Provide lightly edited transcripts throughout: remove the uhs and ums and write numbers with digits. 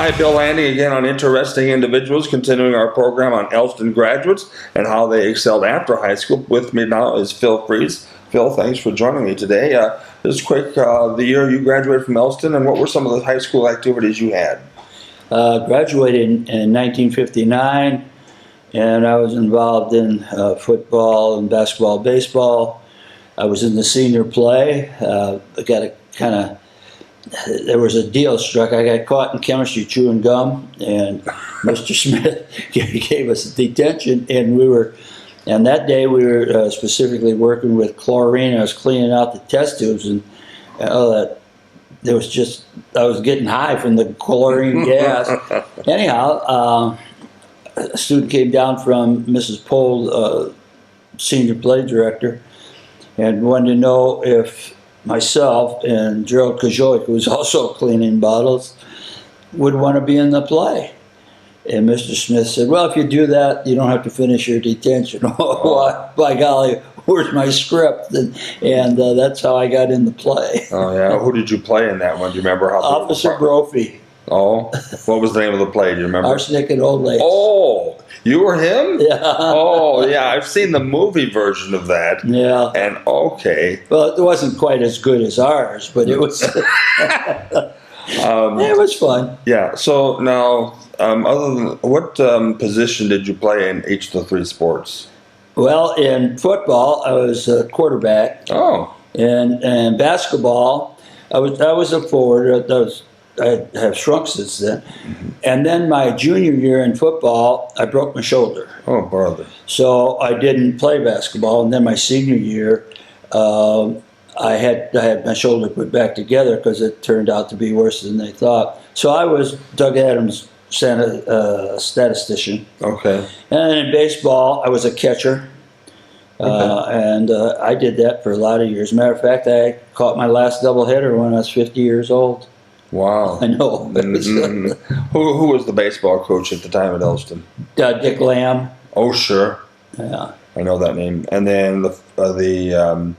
Hi, Bill Landing again on Interesting Individuals, continuing our program on Elston graduates and how they excelled after high school. With me now is Phil Freeze. Phil, thanks for joining me today. Just quick, the year you graduated from Elston, and what were some of the high school activities you had? Graduated in 1959, and I was involved in football and basketball, baseball. I was in the senior play. There was a deal struck. I got caught in chemistry chewing gum, and Mr. Smith gave us detention, and that day we were specifically working with chlorine. I was cleaning out the test tubes, and I was getting high from the chlorine gas. Anyhow, a student came down from Mrs. Pohl, senior play director, and wanted to know if myself and Gerald Kajoik, who was also cleaning bottles, would want to be in the play. And Mr. Smith said, well, if you do that, you don't have to finish your detention. Oh, by golly, where's my script? And that's how I got in the play. Oh, yeah. Who did you play in that one? Do you remember how? Officer Brophy. Oh, what was the name of the play? Do you remember? Arsenic and Old Lace. Oh, you were him? Yeah. Oh, yeah. I've seen the movie version of that. Yeah. And okay. Well, it wasn't quite as good as ours, but it was. It was fun. Yeah. So now, other than what position did you play in each of the three sports? Well, in football, I was a quarterback. Oh. And basketball, I was a forward. I have shrunk since then. Mm-hmm. And then my junior year in football, I broke my shoulder. Oh, brother. So I didn't play basketball. And then my senior year, I had my shoulder put back together because it turned out to be worse than they thought. So I was Doug Adams' statistician. Okay. And in baseball, I was a catcher. And I did that for a lot of years. Matter of fact, I caught my last doubleheader when I was 50 years old. Wow. I know. Mm-hmm. Who was the baseball coach at the time at Elston? Dick Lamb. Oh, sure. Yeah. I know that name. And then the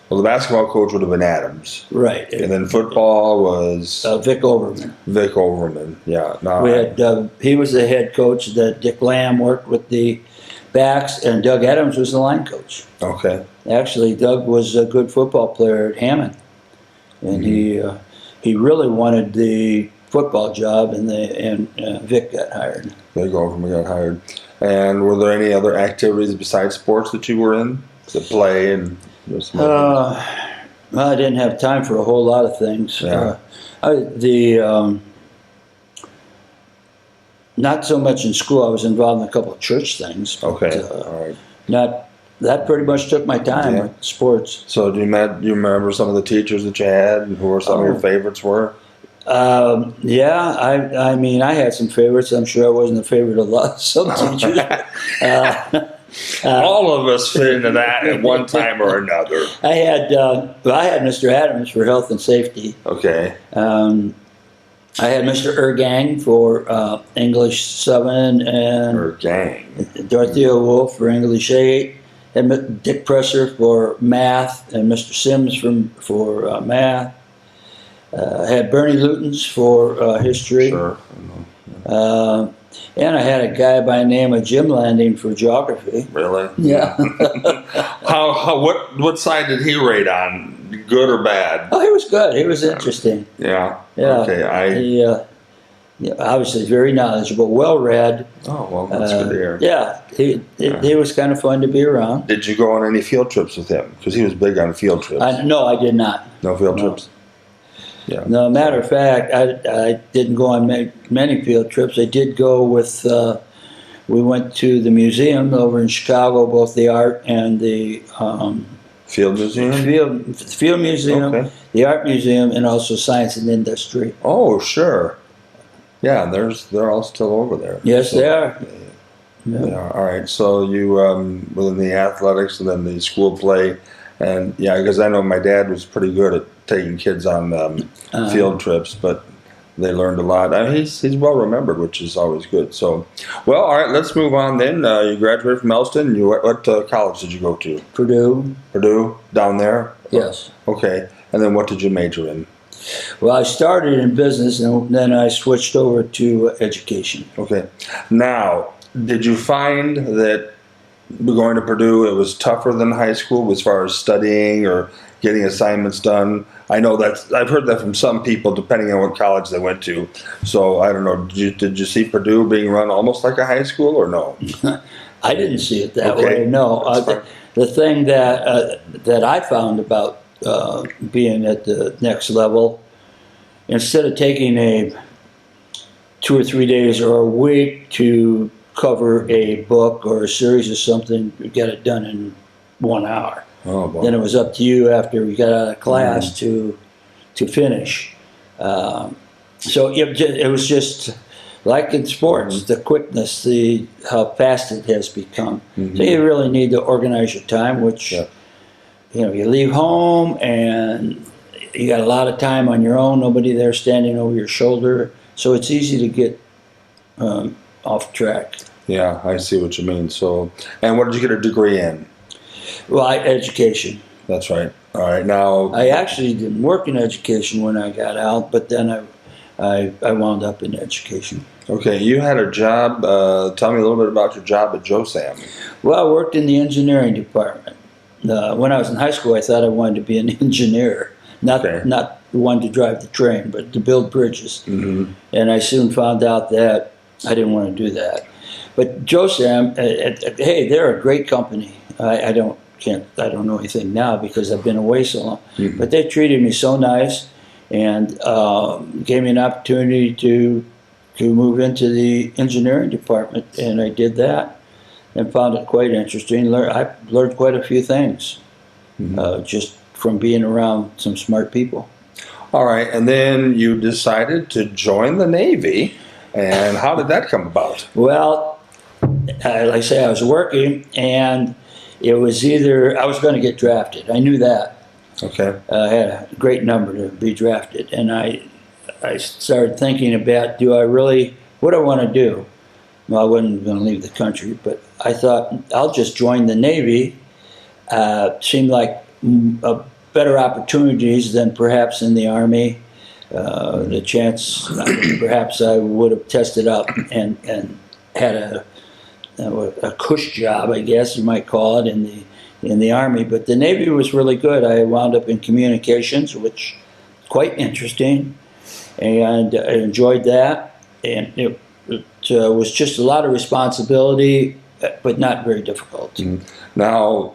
basketball coach would have been Adams. Right. And then football was? Vic Overman. Vic Overman, yeah. He was the head coach. Dick Lamb worked with the backs, and Doug Adams was the line coach. Okay. Actually, Doug was a good football player at Hammond. And mm-hmm. He really wanted the football job, and Vic got hired. Vic Overman got hired. And were there any other activities besides sports that you were in to play and? Well, I didn't have time for a whole lot of things. Yeah. Not so much in school. I was involved in a couple of church things. Okay. But, all right. That pretty much took my time with sports. So do you remember some of the teachers that you had, and who some of your favorites were? Yeah, I mean, I had some favorites. I'm sure I wasn't a favorite of some teachers. All of us fit into that at one time or another. I had Mr. Adams for health and safety. Okay. I had Mr. Ergang for English 7 and Ergang. Dorothea Wolf for English 8. And Dick Presser for math, and Mr. Sims for math. I had Bernie Lutens for history. Sure. And I had a guy by the name of Jim Landing for geography. Really? Yeah. What side did he rate on? Good or bad? Oh, he was good. He was interesting. Yeah. Yeah. Okay. He obviously very knowledgeable, well read. Oh, well, that's good to hear. Yeah, he was kind of fun to be around. Did you go on any field trips with him? Because he was big on field trips. No, I did not. No field trips? Yeah. No, matter of fact, I didn't go on many field trips. I did go with, we went to the museum over in Chicago, both the art and the Field Museum? Field Museum, okay. The Art Museum, and also Science and Industry. Oh, sure. Yeah, they're all still over there. Yes, they are. Yeah. All right. So you within the athletics and then the school play, and because I know my dad was pretty good at taking kids on field trips, but they learned a lot. He's well remembered, which is always good. So, well, all right. Let's move on then. You graduated from Elston. What college did you go to? Purdue. Purdue down there. Yes. Okay. And then what did you major in? Well, I started in business and then I switched over to education. Okay. Now, did you find that going to Purdue, it was tougher than high school as far as studying or getting assignments done? I know I've heard that from some people, depending on what college they went to. So I don't know. Did you see Purdue being run almost like a high school, or no? I didn't see it that Okay. way. No, That's fine. the thing that I found about being at the next level, instead of taking a 2 or 3 days or a week to cover a book or a series of something, you get it done in 1 hour. Oh, boy. Then it was up to you after we got out of class to finish. So it was just like in sports, the quickness, how fast it has become. So you really need to organize your time, which you leave home and you got a lot of time on your own. Nobody there standing over your shoulder, so it's easy to get off track. Yeah, I see what you mean. So, and what did you get a degree in? Well, education. That's right. All right. Now, I actually didn't work in education when I got out, but then I wound up in education. okay, you had a job. Tell me a little bit about your job at JOSAM. Well, I worked in the engineering department. When I was in high school, I thought I wanted to be an engineer, not the one to drive the train, but to build bridges. Mm-hmm. And I soon found out that I didn't want to do that. But JOSAM, hey, they're a great company. I don't know anything now because I've been away so long. Mm-hmm. But they treated me so nice and gave me an opportunity to move into the engineering department, and I did that and found it quite interesting. I learned quite a few things just from being around some smart people. All right, and then you decided to join the Navy, and how did that come about? Well, like I say, I was working, and it was either I was going to get drafted. I knew that. Okay. I had a great number to be drafted, and I started thinking about, what do I want to do? Well, I wasn't going to leave the country, but I thought I'll just join the Navy. Seemed like better opportunities than perhaps in the Army. The chance, perhaps I would have tested out and had a cush job, I guess you might call it, in the Army. But the Navy was really good. I wound up in communications, which quite interesting, and I enjoyed that. And it was just a lot of responsibility, but not very difficult. Now,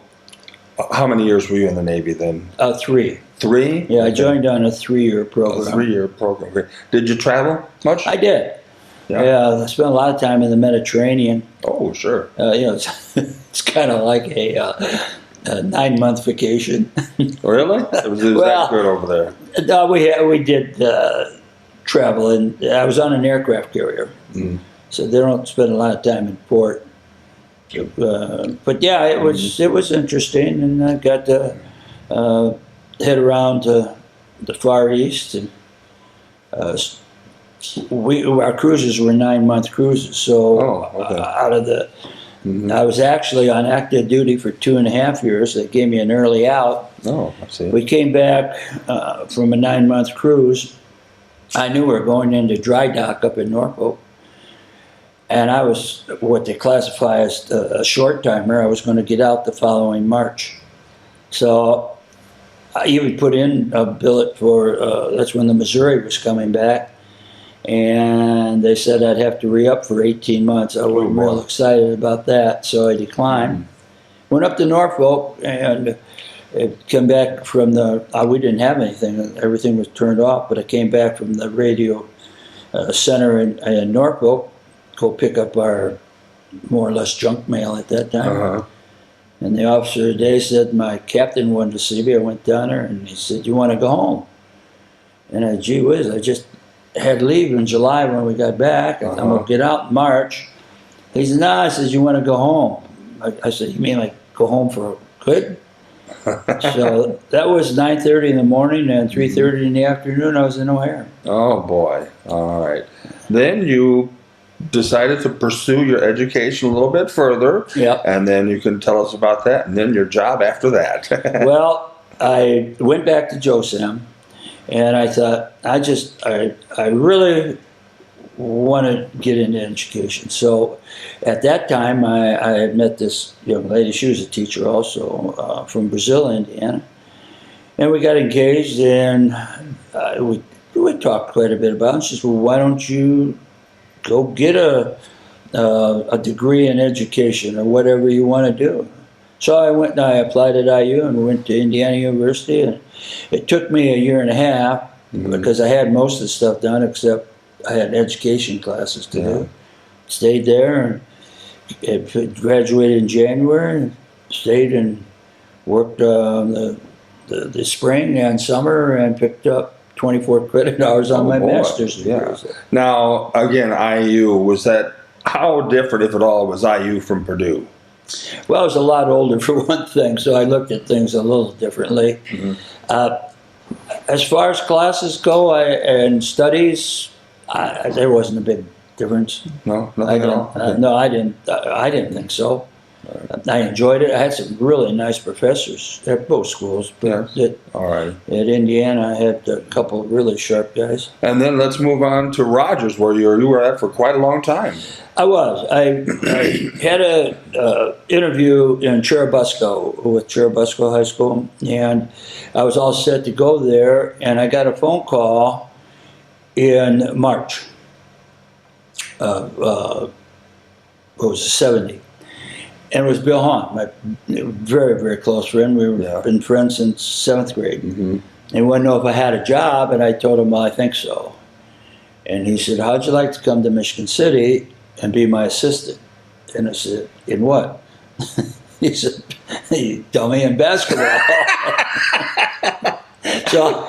how many years were you in the Navy then? 3. 3? Yeah, I joined on a 3-year program. A 3-year program. Okay. Did you travel much? I did. Yeah. I spent a lot of time in the Mediterranean. Oh, sure. It's kind of like a 9-month vacation. Really? It was that good over there? No, we did travel, and I was on an aircraft carrier, so they don't spend a lot of time in port. But yeah, it was interesting, and I got to head around to the Far East, and our cruises were 9-month cruises. So out of the, I was actually on active duty for 2.5 years. They gave me an early out. Oh, I see. We came back from a 9-month cruise. I knew we were going into dry dock up in Norfolk, and I was what they classify as a short timer. I was going to get out the following March. So I even put in a billet for, that's when the Missouri was coming back, and they said I'd have to re-up for 18 months. I wasn't real excited about that, so I declined. Went up to Norfolk, and came back from we didn't have anything. Everything was turned off, but I came back from the radio center in Norfolk, go pick up our more or less junk mail at that time. And the officer of the day said, my captain wanted to see me. I went down there, and he said, you want to go home? And I, gee whiz, I just had leave in July when we got back. I'm going to get out in March. He said, no, I said, you want to go home? I said, you mean like go home for good? So that was 9:30 in the morning, and 3:30 in the afternoon I was in O'Hare. Oh boy. All right. Then you decided to pursue your education a little bit further. Yep. And then you can tell us about that, and then your job after that. Well, I went back to JOSAM, And I thought, I really want to get into education. So at that time, I had met this young lady. She was a teacher also from Brazil, Indiana. And we got engaged, and we talked quite a bit about it. She said, well, why don't you go get a degree in education or whatever you want to do? So I went and I applied at IU and went to Indiana University. And it took me a year and a half because I had most of the stuff done except I had education classes to do. Stayed there and graduated in January and stayed and worked the spring and summer and picked up 24 credit hours on my master's degree. Yeah. Now, again, IU, was that, how different, if at all, was IU from Purdue? Well, I was a lot older for one thing, so I looked at things a little differently. As far as classes go and studies, there wasn't a big difference. No, nothing at all? Okay. No, I didn't think so. I enjoyed it. I had some really nice professors at both schools. But all right. At Indiana, I had a couple of really sharp guys. And then let's move on to Rogers, where you were at for quite a long time. I was. I had an interview in Churubusco with Churubusco High School, and I was all set to go there, and I got a phone call in March. What was it, 70? And it was Bill Hahn, my very, very close friend. We've been friends since 7th grade. And he wanted to know if I had a job, and I told him, well, I think so. And he said, how'd you like to come to Michigan City and be my assistant? And I said, in what? He said, tell me in basketball. So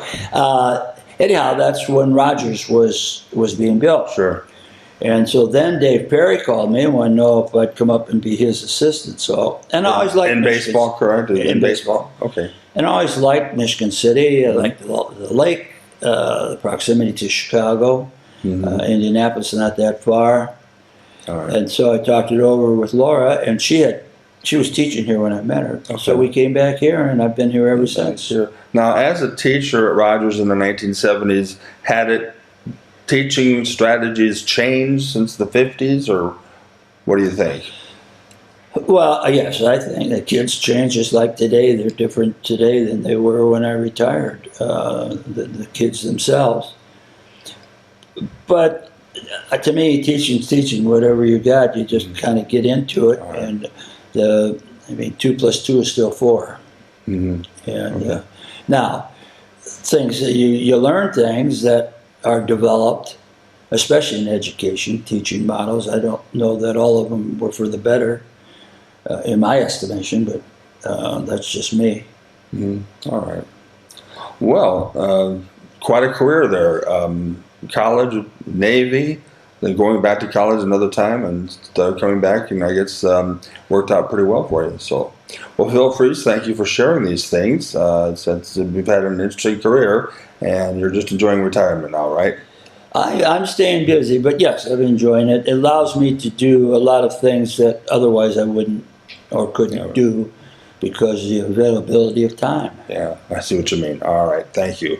anyhow, that's when Rogers was being built. Sure. And so then Dave Perry called me and wanted to know if I'd come up and be his assistant. So, and I always liked in baseball, correct? In baseball. Okay. And I always liked Michigan City. I liked the lake, the proximity to Chicago, Indianapolis, not that far. All right. And so I talked it over with Laura, and she was teaching here when I met her. Okay. So we came back here, and I've been here ever since. Sure. Now, as a teacher at Rogers in the 1970s, had teaching strategies changed since the 50s, or what do you think? Well, yes, I think the kids change just like today. They're different today than they were when I retired, the kids themselves. But to me, teaching's teaching. Whatever you got, you just kind of get into it. Right. And 2 + 2 is still 4. And now, things that you learn things that are developed, especially in education, teaching models. I don't know that all of them were for the better, in my estimation, but that's just me. All right. Well, quite a career there. College, Navy, then going back to college another time, and coming back, and I guess worked out pretty well for you. So, well, Phil Freese, thank you for sharing these things. Since we've had an interesting career, and you're just enjoying retirement now, right? I'm staying busy, but yes, I'm enjoying it. It allows me to do a lot of things that otherwise I wouldn't or couldn't do because of the availability of time. Yeah, I see what you mean. All right, thank you.